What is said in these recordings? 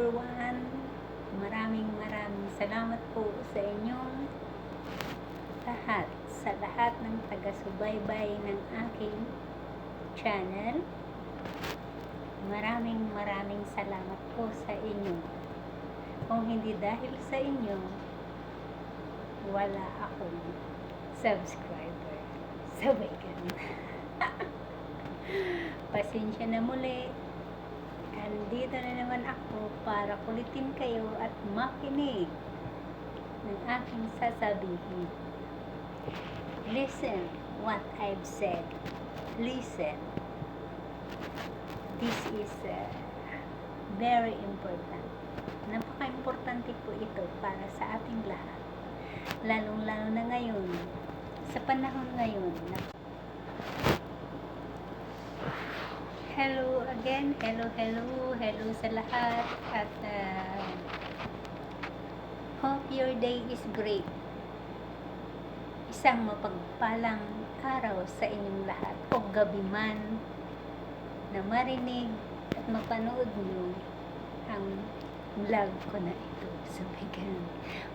number 1, maraming salamat po sa inyong lahat, sa lahat ng taga-subaybay ng aking channel. Maraming salamat po sa inyo. Kung hindi dahil sa inyo, wala akong subscriber. Sabay ganun. Pasensya na muli. Andito na naman ako para kulitin kayo at makinig ng aking sasabihin. Listen what I've said. Listen. This is very important. Napaka-importante po ito para sa ating lahat. Lalong-lalo na ngayon, sa panahon ngayon. Hello again, hello sa lahat, at hope your day is great. Isang mapagpalang araw sa inyong lahat, o gabi man na marinig at mapanood nyo ang vlog ko na ito. So,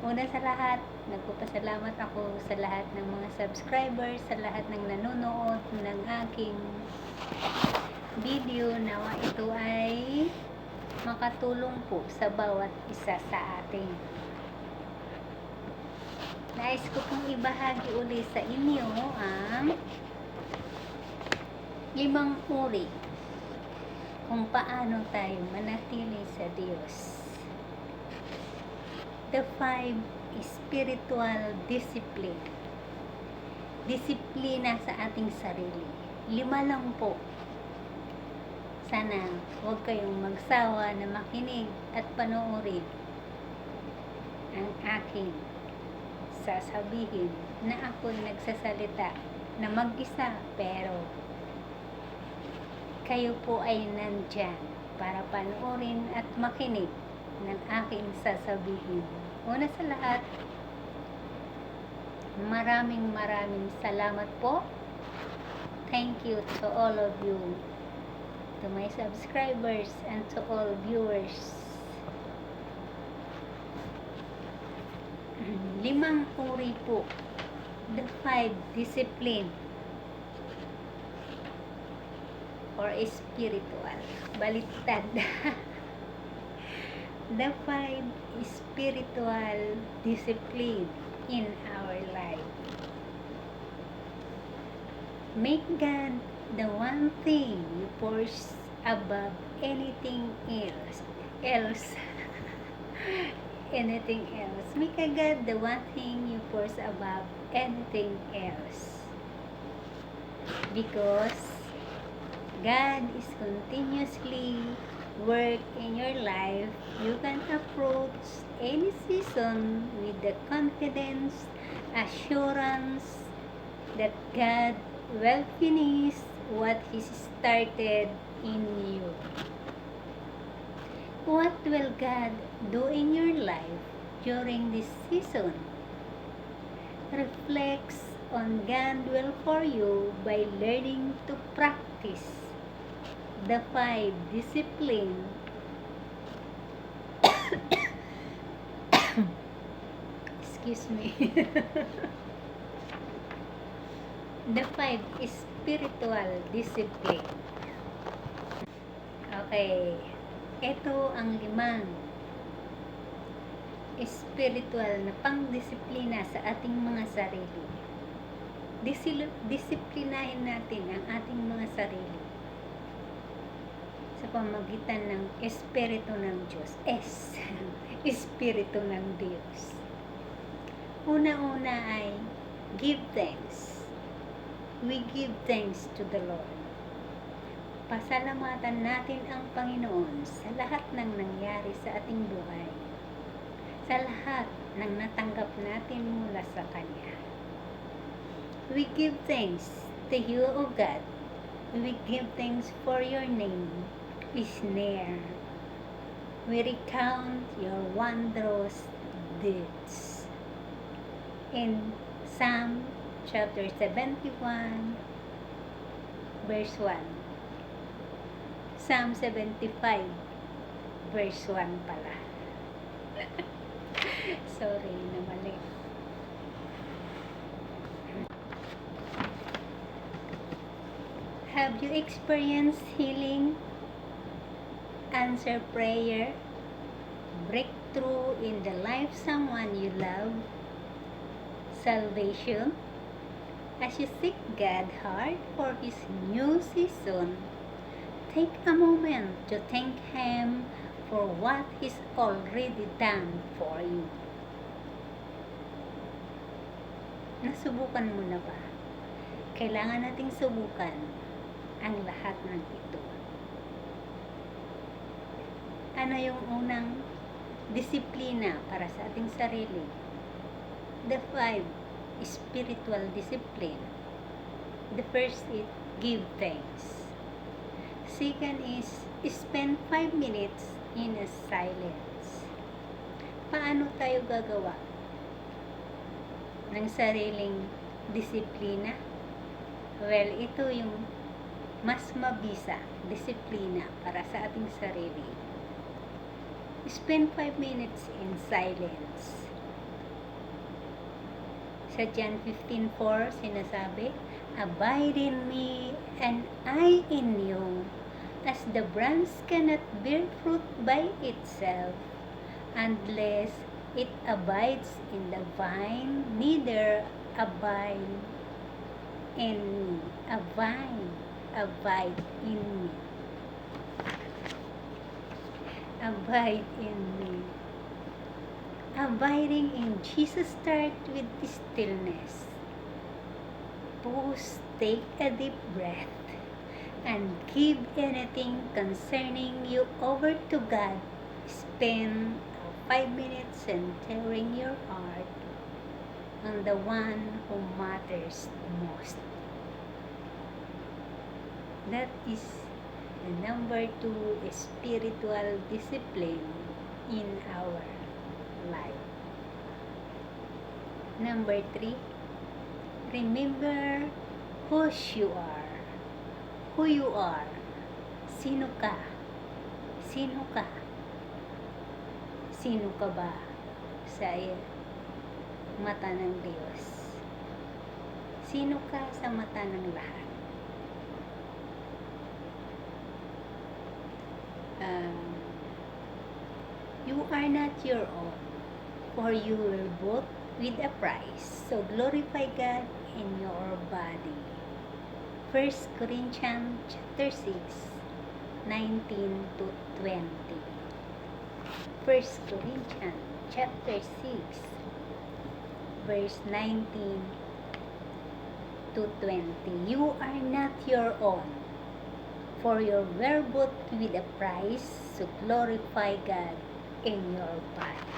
una sa lahat, nagpapasalamat ako sa lahat ng mga subscribers, sa lahat ng nanonood ng aking video. Nawa ito ay makatulong po sa bawat isa sa atin. Nais ko pong ibahagi ulit sa inyo ang 5 uri kung paano tayo manatili sa Diyos. The 5 spiritual discipline. Disiplina sa ating sarili. 5 lang po. Sana huwag kayong magsawa na makinig at panoorin ang aking sasabihin, na ako'y nagsasalita na mag-isa, pero kayo po ay nandyan para panoorin at makinig ng aking sasabihin. Una sa lahat, maraming salamat po. Thank you to all of you, to my subscribers and to all viewers. 5 uri po. The 5 discipline or spiritual. Baliktad. The 5 spiritual discipline in our life. Make God the one thing you pursue above anything else. Anything else. Make God the one thing you pursue above anything else. Because God is continuously work in your life. You can approach any season with the confidence, assurance that God will finish what He started in you. What will God do in your life during this season? Reflects on God's will for you by learning to practice the 5 discipline excuse me the 5 spiritual discipline. Okay, ito ang 5 spiritual na pangdisiplina sa ating mga sarili. Disiplinahin natin ang ating mga sarili sa pamagitan ng Espiritu ng Diyos. Espiritu ng Diyos. Una-una ay give thanks. We give thanks to the Lord. Pasalamatan natin ang Panginoon sa lahat ng nangyari sa ating buhay, sa lahat ng natanggap natin mula sa Kanya. We give thanks to you, O God. We give thanks for your name is near. We recount your wondrous deeds. In Psalm chapter 71, verse 1. Psalm 75, verse 1 pala. Sorry na mali. Have you experienced healing, answer prayer, breakthrough in the life someone you love, salvation? As you seek God hard for His new season, take a moment to thank Him for what He's already done for you. Nasubukan mo na ba? Kailangan nating subukan ang lahat ng ito. Ano yung unang disiplina para sa ating sarili? The 5 spiritual discipline. The first is give thanks. Second is spend 5 minutes in a silence. Paano tayo gagawa ng sariling disiplina? Well, ito yung mas mabisa, disiplina para sa ating sarili. Spend 5 minutes in silence. Sa John 15:4, sinasabi, abide in me and I in you, as the branch cannot bear fruit by itself, unless it abides in the vine, neither abide in me. Abide in me. Abide in me. Abiding in Jesus starts with stillness. Pause, take a deep breath, and give anything concerning you over to God. Spend 5 minutes centering your heart on the one who matters most. That is the number 2 spiritual discipline in our life. Number 3, remember who you are. Who you are. Sino ka? Sino ka? Sino ka ba sa mata ng Diyos? Sino ka sa mata ng lahat? You are not your own, for you were bought with a price. So glorify God in your body. 1 Corinthians chapter 6, 19 to 20. 1 Corinthians chapter 6, verse 19 to 20. You are not your own, for you were bought with a price. So glorify God in your body.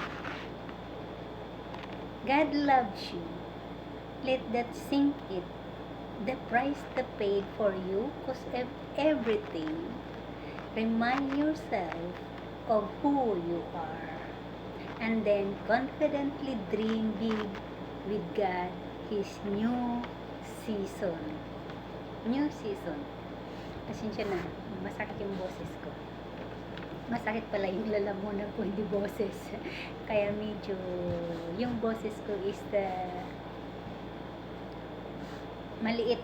God loves you. Let that sink in. The price that paid for you cost everything. Remind yourself of who you are, and then confidently dream big with God His new season. New season. Pasensya na, masakit yung boses ko. Masakit pala yung lalamunan ko, hindi boses. Kaya medyo, yung boses ko is maliit,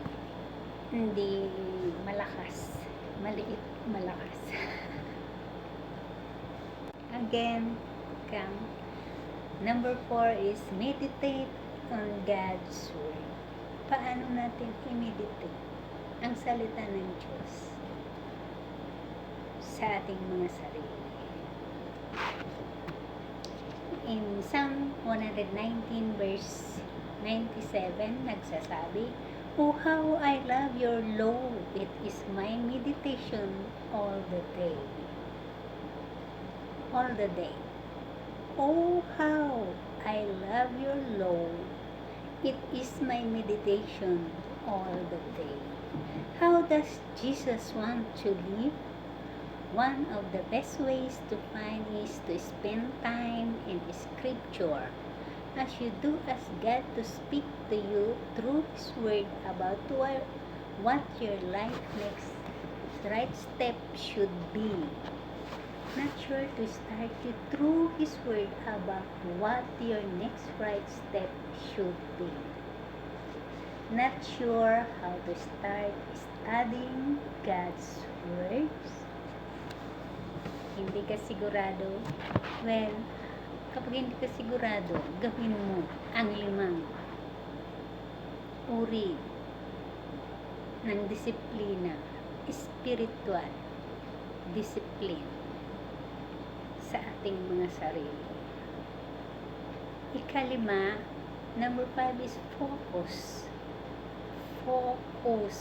hindi malakas. Maliit, malakas. Again, come. Number 4 is meditate on God's Word. Paano natin i-meditate ang salita ng Diyos sa ating mga sarili? In Psalm 119 verse 97, nagsasabi, oh, how I love your law, it is my meditation all the day. All the day. Oh, how I love your law, it is my meditation all the day. How does Jesus want to live? One of the best ways to find is to spend time in Scripture. As you do ask God to speak to you through His Word about what your life next right step should be. Not sure to start you through His Word about what your next right step should be. Not sure how to start studying God's words? Hindi ka sigurado? Well, kapag hindi ka sigurado, gawin mo ang 5 uri ng disiplina, spiritual discipline sa ating mga sarili. Ika-5, number 5 is focus. Focus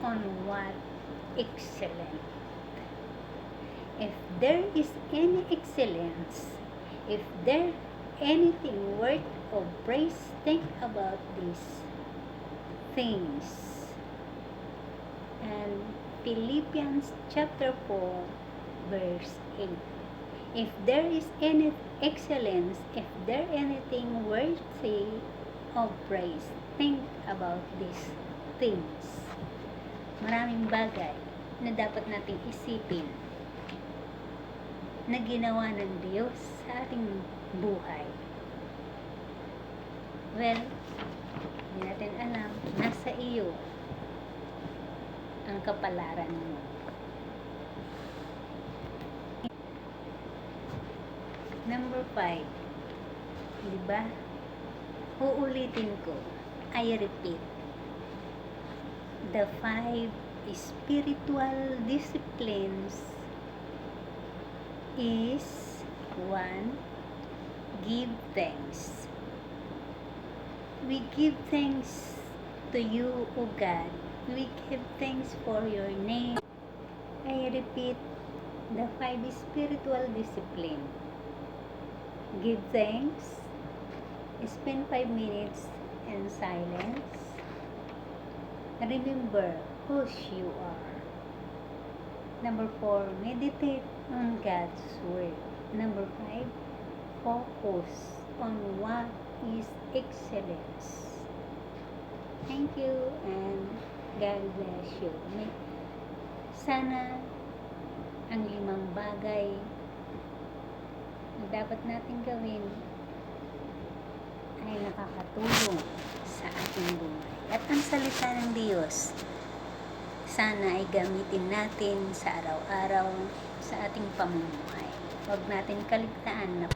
on what excellent. If there is any excellence, if there anything worth of praise, think about these things. And Philippians chapter 4 verse 8. If there is any excellence, if there anything worthy of praise, think about these things. Maraming bagay na dapat nating isipin na ginawa ng Diyos sa ating buhay. Well, hindi natin alam, nasa iyo ang kapalaran mo. Number 5, diba? Uulitin ko, I repeat, the 5 spiritual disciplines is 1. Give thanks. We give thanks to you, O God. We give thanks for your name. I repeat, the 5 spiritual discipline. Give thanks. Spend 5 minutes in silence. Remember whose you are. Number 4, meditate on God's Word. Number 5, focus on what is excellence. Thank you and God bless you. Sana ang 5 bagay na dapat natin gawin ay nakakatulong sa ating buhay. At ang salita ng Diyos, sana ay gamitin natin sa araw-araw sa ating pamumuhay. Huwag natin kaligtaan na